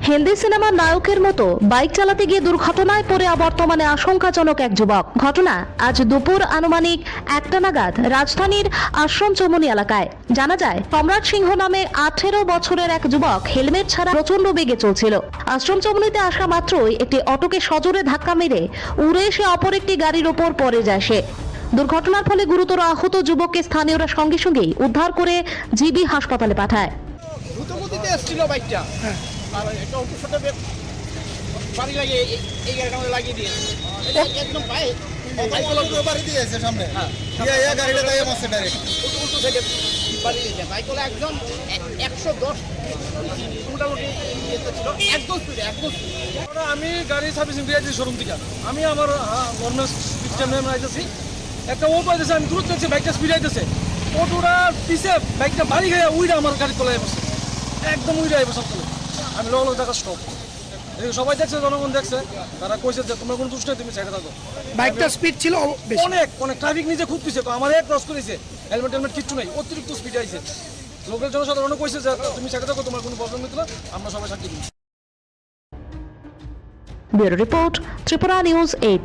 হিন্দি সিনেমার নায়কের মতো বাইক চালাতে গিয়ে দুর্ঘটনায় পড়ে বর্তমানে আশঙ্কাজনক এক যুবক। ঘটনা আজ দুপুর আনুমানিক 1টা নাগাদ রাজধানীর আশ্রম চৌমুহনী এলাকায়। জানা যায়, সম্রাট সিংহ নামে 18 বছরের এক যুবক হেলমেট ছাড়া প্রচন্ড বেগে চলছিল। আশ্রম চৌমুহনীতে আসা মাত্রই একটি অটোকে সজোরে ধাক্কা মেরে উড়ে এসে অপর একটি গাড়ির ওপর পড়ে যায় সে। দুর্ঘটনার ফলে গুরুতর আহত যুবককে স্থানীয়রা সঙ্গে সঙ্গেই উদ্ধার করে জিবি হাসপাতালে পাঠায়। দ্রুতগতিতে এসেছিল বাইকটা, আর একটা অটোর সাথে বাড়ি লাগিয়ে এই গাড়িটা আমাদের লাগিয়ে দিয়েছে একদম পায়ে বাড়ি দিয়েছে সামনে। গাড়িটা তাই মারছে ডাইরেক্ট উল্টো থেকে বাড়ি দিয়েছে। বাইকগুলো একদম 110 মোটামুটি ছিল, একদম স্পিডে। আমি গাড়ি সার্ভিসিং দিয়েছি শোরুম থেকে। আমি আমার গভর্নমেন্ট আইতেছি, একটা অটো আইতেছে, আমি দূর যাচ্ছি, বাইকটা স্পিড আইতেছে, অটোটা পিছে বাইকটা বাড়ি খেয়ে উইরা আমার গাড়ি তোলায় বসে, একদম উইরা বসার তোলে। আমি লোক দেখা স্টপ, সবাই দেখছে, জনগণ দেখছে, তারা কইছে যে তোমরা কোনো দুষ্ট নেই, তুমি সাইডে থাকো। বাইকটা স্পিড ছিল অনেক অনেক, ট্রাফিক নিজে খুব পিছিয়ে, আমার ক্রস করেছে, হেলমেট কিচ্ছু নাই, অতিরিক্ত স্পিডে আইছে। লোকাল জনসাধারণও কইছে যে তুমি সাইডে থাকো, তোমার কোনো প্রবলেম হইতো না, আমরা সবাই সাক্ষী দিই। Bureau report, Tripura news 8।